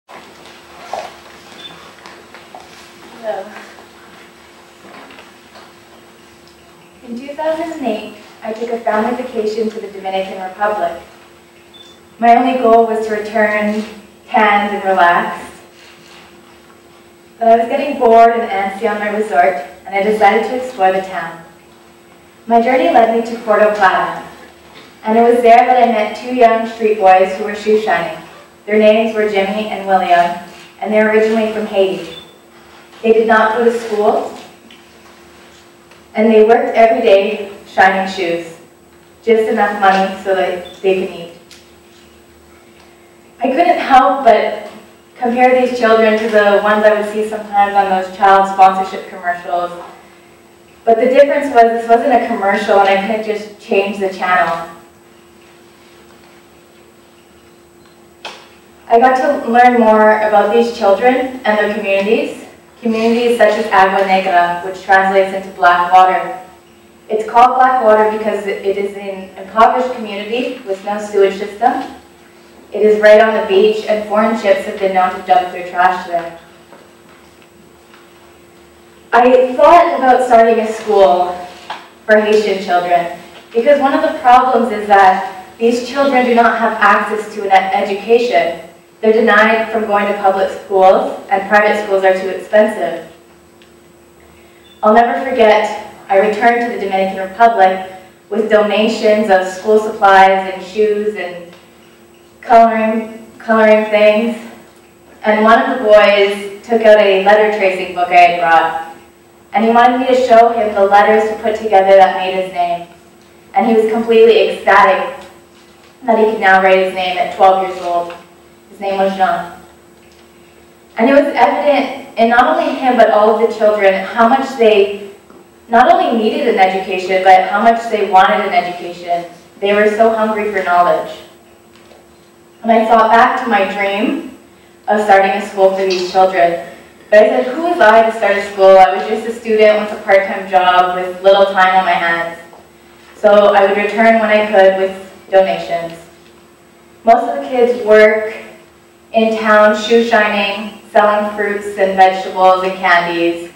Hello. In 2008, I took a family vacation to the Dominican Republic. My only goal was to return tanned and relaxed. But I was getting bored and antsy on my resort, and I decided to explore the town. My journey led me to Puerto Plata, and it was there that I met two young street boys who were shoe shining. Their names were Jimmy and William, and they were originally from Haiti. They did not go to school, and they worked every day shining shoes, just enough money so that they could eat. I couldn't help but compare these children to the ones I would see sometimes on those child sponsorship commercials. But the difference was this wasn't a commercial and I couldn't just change the channel. I got to learn more about these children and their communities such as Agua Negra, which translates into black water. It's called black water because it is an impoverished community with no sewage system. It is right on the beach, and foreign ships have been known to dump their trash there. I thought about starting a school for Haitian children because one of the problems is that these children do not have access to an education. They're denied from going to public schools, and private schools are too expensive. I'll never forget, I returned to the Dominican Republic with donations of school supplies and shoes and coloring things. And one of the boys took out a letter tracing book I had brought, and he wanted me to show him the letters to put together that made his name. And he was completely ecstatic that he could now write his name at 12 years old. His name was Jean. And it was evident in not only him but all of the children how much they not only needed an education but how much they wanted an education. They were so hungry for knowledge. And I thought back to my dream of starting a school for these children. But I said, who was I to start a school? I was just a student with a part-time job with little time on my hands. So I would return when I could with donations. Most of the kids work in town shoe shining, selling fruits and vegetables and candies.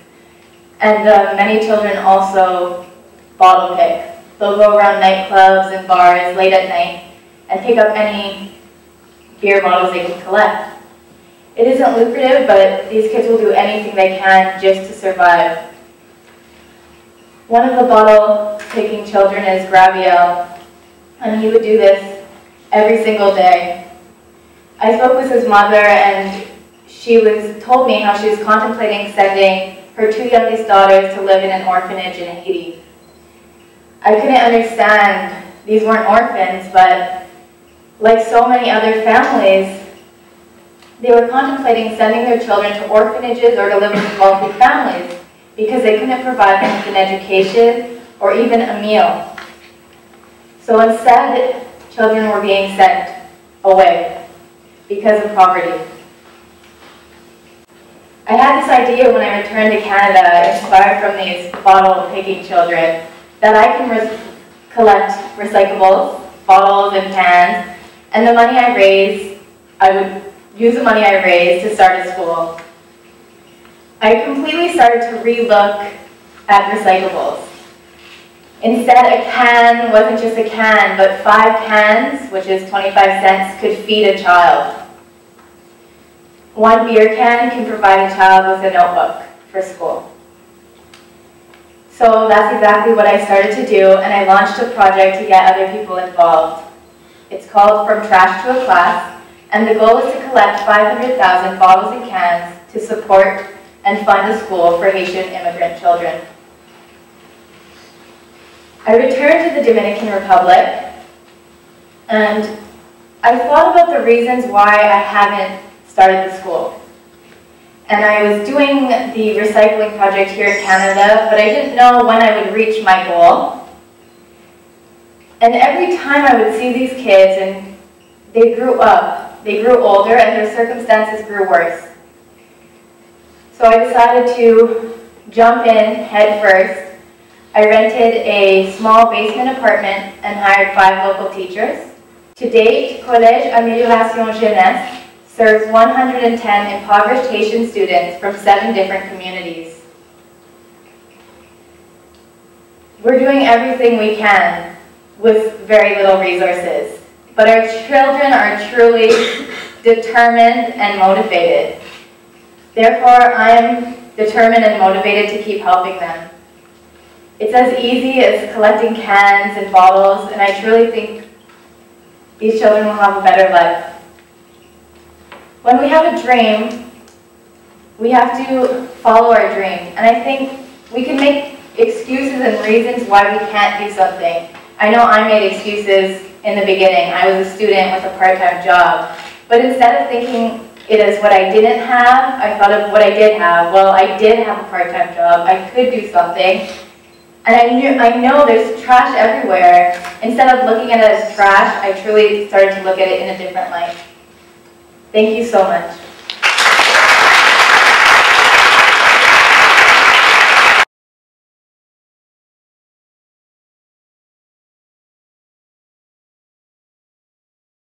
And many children also bottle pick. They'll go around nightclubs and bars late at night and pick up any beer bottles they can collect. It isn't lucrative, but these kids will do anything they can just to survive. One of the bottle-picking children is Gabriel, and he would do this every single day. I spoke with his mother, and she told me how she was contemplating sending her two youngest daughters to live in an orphanage in Haiti. I couldn't understand. These weren't orphans, but like so many other families, they were contemplating sending their children to orphanages or to live with wealthy families because they couldn't provide them with an education or even a meal. So instead, children were being sent away because of poverty. I had this idea when I returned to Canada, inspired from these bottle-picking children, that I can collect recyclables, bottles and cans, and the money I raise, I would use the money I raised to start a school. I completely started to relook at recyclables. Instead, a can wasn't just a can, but 5 cans, which is 25 cents, could feed a child. 1 beer can can provide a child with a notebook for school. So that's exactly what I started to do, and I launched a project to get other people involved. It's called From Trash to a Class, and the goal is to collect 500,000 bottles and cans to support and fund a school for Haitian immigrant children. I returned to the Dominican Republic, and I thought about the reasons why I haven't started the school. And I was doing the recycling project here in Canada, but I didn't know when I would reach my goal. And every time I would see these kids, and they grew up, they grew older, and their circumstances grew worse. So I decided to jump in head first. I rented a small basement apartment and hired 5 local teachers. To date, Collège Amélioration Jeunesse serves 110 impoverished Haitian students from 7 different communities. We're doing everything we can with very little resources, but our children are truly determined and motivated. Therefore, I am determined and motivated to keep helping them. It's as easy as collecting cans and bottles, and I truly think these children will have a better life. When we have a dream, we have to follow our dream. And I think we can make excuses and reasons why we can't do something. I know I made excuses in the beginning. I was a student with a part-time job. But instead of thinking it as what I didn't have, I thought of what I did have. Well, I did have a part-time job. I could do something. And I know there's trash everywhere. Instead of looking at it as trash, I truly started to look at it in a different light. Thank you so much.